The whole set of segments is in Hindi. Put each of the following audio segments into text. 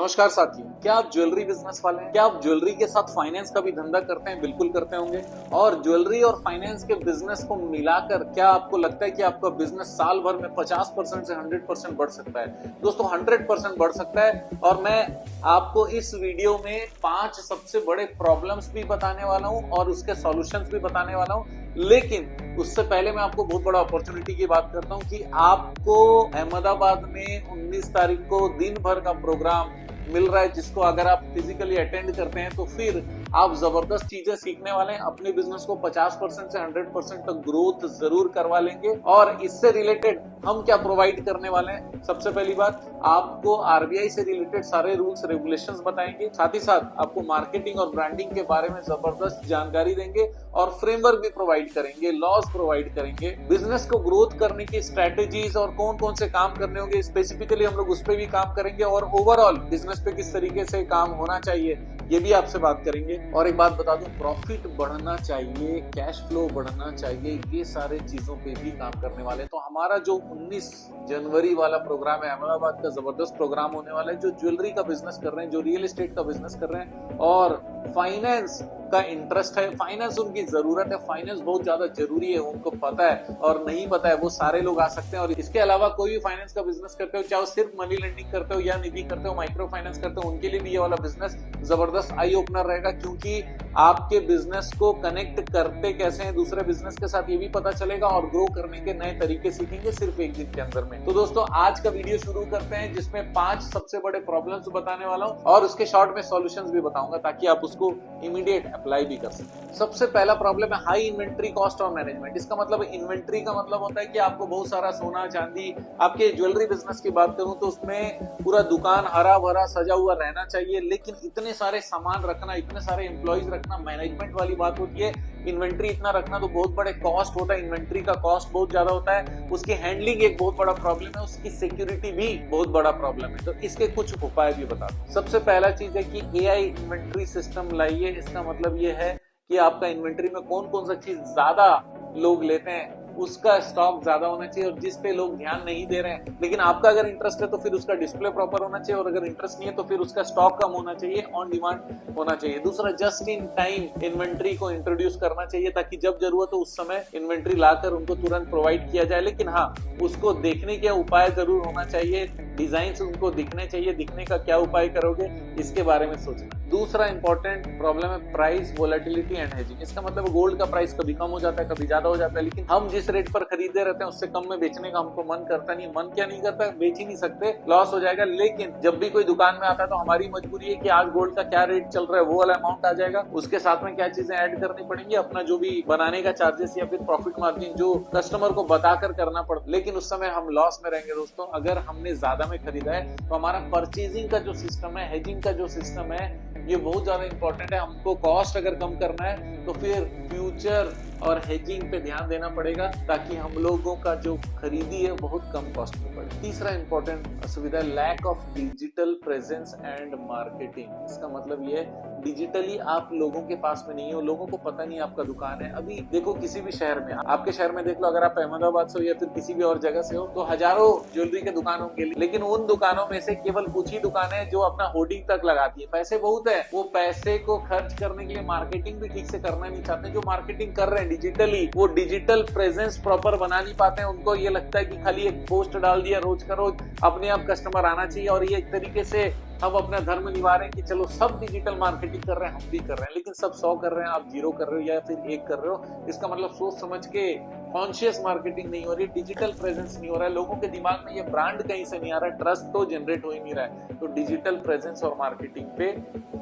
नमस्कार साथियों, क्या आप ज्वेलरी बिजनेस वाले हैं? क्या आप ज्वेलरी के साथ फाइनेंस का भी धंधा करते हैं? बिल्कुल करते होंगे। और ज्वेलरी और फाइनेंस के बिजनेस को मिलाकर क्या आपको लगता है कि आपका बिजनेस साल भर में 50% से 100% बढ़ सकता है? दोस्तों 100% बढ़ सकता है। और मैं आपको इस वीडियो में 5 सबसे बड़े प्रॉब्लम्स भी बताने वाला हूं और उसके सॉल्यूशंस भी बताने वाला हूं। लेकिन उससे पहले मैं आपको बहुत बड़ा अपॉर्चुनिटी की बात करता हूं कि आपको अहमदाबाद में 19 तारीख को दिन भर का प्रोग्राम मिल रहा है, जिसको अगर आप फिजिकली अटेंड करते हैं तो फिर आप जबरदस्त चीजें सीखने वाले हैं। अपने बिजनेस को 50% से 100% तक ग्रोथ जरूर करवा लेंगे। और इससे रिलेटेड हम क्या प्रोवाइड करने वाले हैं? सबसे पहली बात, आपको आरबीआई से रिलेटेड सारे रूल्स रेगुलेशंस बताएंगे। साथ ही साथ आपको मार्केटिंग और ब्रांडिंग के बारे में जबरदस्त जानकारी देंगे और फ्रेमवर्क भी प्रोवाइड करेंगे, लॉज प्रोवाइड करेंगे। बिजनेस को ग्रोथ करने की स्ट्रेटेजीज और कौन कौन से काम करने होंगे स्पेसिफिकली हम लोग उस पर भी काम करेंगे। और ओवरऑल बिजनेस पे किस तरीके से काम होना चाहिए ये भी आपसे बात करेंगे। और एक बात बता दूं, प्रॉफिट बढ़ना चाहिए, कैश फ्लो बढ़ना चाहिए, ये सारे चीजों पे भी काम करने वाले। तो हमारा जो 19 जनवरी वाला प्रोग्राम है, अहमदाबाद का जबरदस्त प्रोग्राम होने वाला है। जो ज्वेलरी का बिजनेस कर रहे हैं, जो रियल एस्टेट का बिजनेस कर रहे हैं और फाइनेंस का इंटरेस्ट है, फाइनेंस उनकी जरूरत है, फाइनेंस बहुत ज्यादा जरूरी है, उनको पता है और नहीं पता है, वो सारे लोग आ सकते हैं। और इसके अलावा कोई भी फाइनेंस का बिजनेस करते हो, चाहे सिर्फ मनी लेंडिंग करते हो या निधि करते हो, माइक्रो फाइनेंस करते हो, उनके लिए भी ये वाला बिजनेस जबरदस्त आई ओपनर रहेगा। क्योंकि आपके बिजनेस को कनेक्ट करते कैसे हैं दूसरे बिजनेस के साथ, ये भी पता चलेगा और ग्रो करने के नए तरीके सीखेंगे सिर्फ एक दिन के अंदर में। तो दोस्तों आज का वीडियो शुरू करते हैं, जिसमें 5 सबसे बड़े प्रॉब्लम्स बताने वाला हूं और उसके शॉर्ट में सॉल्यूशंस भी बताऊंगा ताकि आप उसको इमीडिएट अप्लाई भी कर सकें। सबसे पहला प्रॉब्लम है हाई इन्वेंट्री कॉस्ट और मैनेजमेंट। इसका मतलब इन्वेंट्री का मतलब होता है कि आपको बहुत सारा सोना चांदी, आपके ज्वेलरी बिजनेस की बात करूं तो उसमें पूरा दुकान हरा भरा सजा हुआ रहना चाहिए, लेकिन इतने सारे सामान रखना, इतने सारे एम्प्लॉइज रखना मैनेजमेंट वाली बात होती है। इन्वेंट्री इतना रखना तो बहुत बड़े कॉस्ट होता है, इन्वेंट्री का कॉस्ट बहुत ज्यादा होता है, उसकी हैंडलिंग एक बहुत बड़ा प्रॉब्लम है, उसकी सिक्योरिटी भी बहुत बड़ा प्रॉब्लम है। तो इसके कुछ उपाय भी बता दूं। सबसे पहला चीज है कि एआई इन्वेंट्री सिस्टम लाइए। इसका मतलब ये है कि आपका इन्वेंट्री में कौन कौन सा चीज ज्यादा लोग लेते हैं उसका स्टॉक ज्यादा होना चाहिए, और जिस पे लोग ध्यान नहीं दे रहे हैं लेकिन आपका अगर इंटरेस्ट है तो फिर उसका डिस्प्ले प्रॉपर होना चाहिए, और अगर इंटरेस्ट नहीं है तो फिर उसका स्टॉक कम होना चाहिए, ऑन डिमांड होना चाहिए। दूसरा, जस्ट इन टाइम इन्वेंट्री को इंट्रोड्यूस करना चाहिए ताकि जब जरूरत हो उस समय इन्वेंट्री लाकर उनको तुरंत प्रोवाइड किया जाए। लेकिन हाँ, उसको देखने के उपाय जरूर होना चाहिए, डिजाइन उनको दिखने चाहिए। दिखने का क्या उपाय करोगे इसके बारे में सोचना। दूसरा इंपॉर्टेंट प्रॉब्लम है प्राइस वोलेटिलिटी एंड हेजिंग। इसका मतलब गोल्ड का प्राइस कभी कम हो जाता है, कभी ज्यादा हो जाता है, लेकिन हम जिस रेट पर खरीदे रहते हैं उससे कम में बेचने का हमको मन करता नहीं। मन क्या नहीं करता, बेच ही नहीं सकते, लॉस हो जाएगा। लेकिन जब भी कोई दुकान में आता है तो हमारी मजबूरी है कि आज गोल्ड का क्या रेट चल रहा है वो वाला अमाउंट आ जाएगा, उसके साथ में क्या चीजें ऐड करनी पड़ेंगी, अपना जो भी बनाने का चार्जेस या फिर प्रॉफिट मार्जिन जो कस्टमर को बताकर करना पड़ता, लेकिन उस समय हम लॉस में रहेंगे। दोस्तों अगर हमने ज्यादा में खरीदा है तो हमारा परचेजिंग का जो सिस्टम है, हेजिंग का जो सिस्टम है, ये बहुत ज्यादा इंपॉर्टेंट है। हमको कॉस्ट अगर कम करना है तो फिर फ्यूचर और हेजिंग पे ध्यान देना पड़ेगा ताकि हम लोगों का जो खरीदी है बहुत कम कॉस्ट में पड़े। तीसरा इंपॉर्टेंट असुविधा है lack of digital presence and marketing. इसका मतलब ये है डिजिटली आप लोगों के पास में नहीं हो, लोगों को पता नहीं आपका दुकान है। अभी देखो किसी भी शहर में, आपके शहर में देख लो, अगर आप अहमदाबाद से हो या फिर किसी भी और जगह से हो तो हजारों ज्वेलरी के दुकान होंगे, लेकिन उन दुकानों में से केवल कुछ ही दुकानें हैं जो अपना होर्डिंग तक लगाती है। पैसे बहुत है, वो पैसे को खर्च करने के लिए मार्केटिंग भी ठीक से करना नहीं चाहते। जो मार्केटिंग कर रहे हैं डिजिटली, वो डिजिटल प्रेजेंस प्रॉपर बना नहीं पाते हैं। उनको ये लगता है कि खाली एक पोस्ट डाल दिया रोज का रोज, अपने आप कस्टमर आना चाहिए, और ये एक तरीके से हम अपना धर्म निभा रहे हैं कि चलो सब डिजिटल मार्केटिंग कर रहे हैं, हम भी कर रहे हैं, लेकिन सब 100 कर रहे हैं, आप 0 कर रहे हो या फिर 1 कर रहे हो। इसका मतलब सोच समझ के कॉन्शियस मार्केटिंग नहीं हो रही, डिजिटल प्रेजेंस नहीं हो रहा है, लोगों के दिमाग में ये ब्रांड कहीं से नहीं आ रहा है, ट्रस्ट तो जनरेट हो ही नहीं रहा है। तो डिजिटल प्रेजेंस और मार्केटिंग पे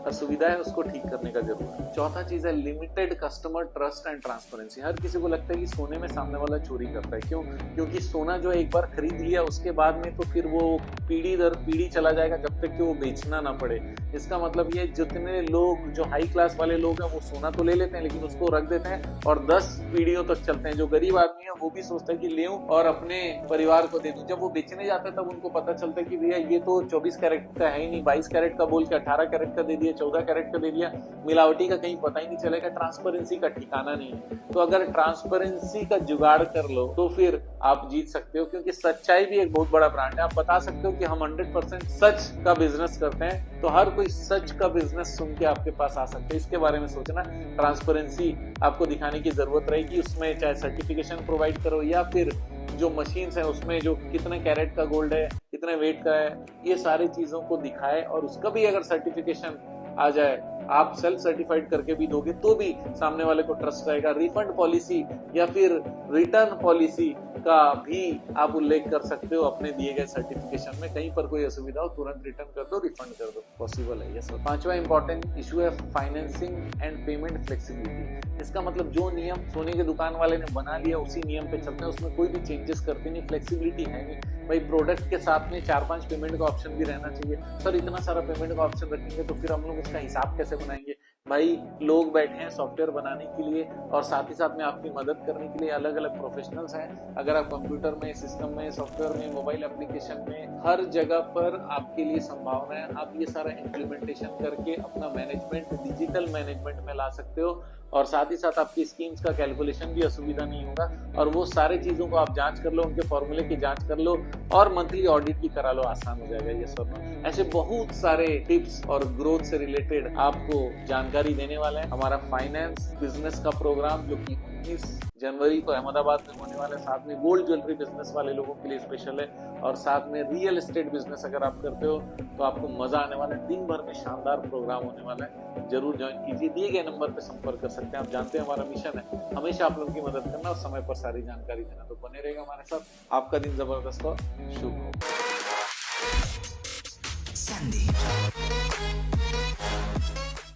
असुविधा है, उसको ठीक करने का जरूरत है। चौथा चीज है limited customer trust and transparency. हर किसी को लगता है कि सोने में सामने वाला चोरी करता है। क्यों? क्योंकि सोना जो एक बार खरीद लिया उसके बाद में तो फिर वो पीढ़ी दर पीढ़ी चला जाएगा जब तक कि वो बेचना ना पड़े। इसका मतलब ये जितने लोग जो हाई क्लास वाले लोग हैं वो सोना तो ले लेते हैं लेकिन उसको रख देते हैं और 10 पीढ़ियों तक चलते हैं। जो गरीब आदमी है वो भी सोचता है कि ले और अपने परिवार को दे दूं। जब वो बेचने जाता है तब उनको पता चलता है कि भैया ये तो 24 कैरेट का है ही नहीं, 22 कैरेट का बोल के 18 कैरेट का दे दिया, 14 कैरेट का दे दिया, मिलावटी का कहीं पता ही नहीं चलेगा। ट्रांसपेरेंसी का ठिकाना नहीं है। तो अगर ट्रांसपेरेंसी का जुगाड़ कर लो तो फिर आप जीत सकते हो, क्योंकि सच्चाई भी एक बहुत बड़ा ब्रांड है। आप बता सकते हो कि हम 100% सच का बिजनेस करते हैं, तो हर कोई सच का बिजनेस सुन के आपके पास आ सकते हैं। इसके बारे में सोचना। ट्रांसपेरेंसी आपको दिखाने की जरूरत रहेगी, उसमें चाहे सर्टिफिकेशन प्रोवाइड करो या फिर जो मशीन्स हैं उसमें जो कितने कैरेट का गोल्ड है, कितने वेट का है, ये सारी चीजों को दिखाए और उसका भी अगर सर्टिफिकेशन आ जाए, आप सेल्फ सर्टिफाइड करके भी दोगे तो भी सामने वाले को ट्रस्ट रहेगा। रिफंड पॉलिसी या फिर रिटर्न पॉलिसी का भी आप उल्लेख कर सकते हो अपने दिए गए सर्टिफिकेशन में। कहीं पर कोई असुविधा हो तुरंत रिटर्न कर दो, रिफंड कर दो, पॉसिबल है ये सब। पांचवा इंपॉर्टेंट इशू है फाइनेंसिंग एंड पेमेंट फ्लेक्सिबिलिटी। इसका मतलब जो नियम सोने के दुकान वाले ने बना लिया उसी नियम पे चलते हैं, उसमें कोई भी चेंजेस करते नहीं, फ्लेक्सिबिलिटी है नहीं। भाई प्रोडक्ट के साथ में 4-5 पेमेंट का ऑप्शन भी रहना चाहिए। सर इतना सारा पेमेंट का ऑप्शन रखेंगे तो फिर हम लोग इसका हिसाब कैसे बनाएंगे? भाई लोग बैठे हैं सॉफ्टवेयर बनाने के लिए और साथ ही साथ में आपकी मदद करने के लिए अलग अलग प्रोफेशनल्स हैं। अगर आप कंप्यूटर में, सिस्टम में, सॉफ्टवेयर में, मोबाइल एप्लीकेशन में, हर जगह पर आपके लिए संभावना है। आप ये सारा इम्प्लीमेंटेशन करके अपना मैनेजमेंट डिजिटल मैनेजमेंट में ला सकते हो और साथ ही साथ आपकी स्कीम्स का कैलकुलेशन भी असुविधा नहीं होगा। और वो सारे चीजों को आप जांच कर लो, उनके फॉर्मूले की जांच कर लो और मंथली ऑडिट भी करा लो, आसान हो जाएगा ये सब। ऐसे बहुत सारे टिप्स और ग्रोथ से रिलेटेड आपको जानकारी देने वाले हैं। हमारा फाइनेंस बिजनेस का प्रोग्राम जो कि 19 जनवरी को अहमदाबाद में होने वाला है, साथ में गोल्ड ज्वेलरी बिजनेस वाले लोगों के लिए स्पेशल है और साथ में रियल एस्टेट बिजनेस अगर आप करते हो तो आपको मजा आने वाला है। दिन भर में शानदार प्रोग्राम होने वाला है, जरूर ज्वाइन कीजिए। दिए गए नंबर पर संपर्क कर सकते हैं। आप जानते हैं हमारा मिशन है हमेशा आप लोगों की मदद करना और समय पर सारी जानकारी देना, तो बने रहेगा हमारे साथ। आपका दिन जबरदस्त हो, शुभ हो।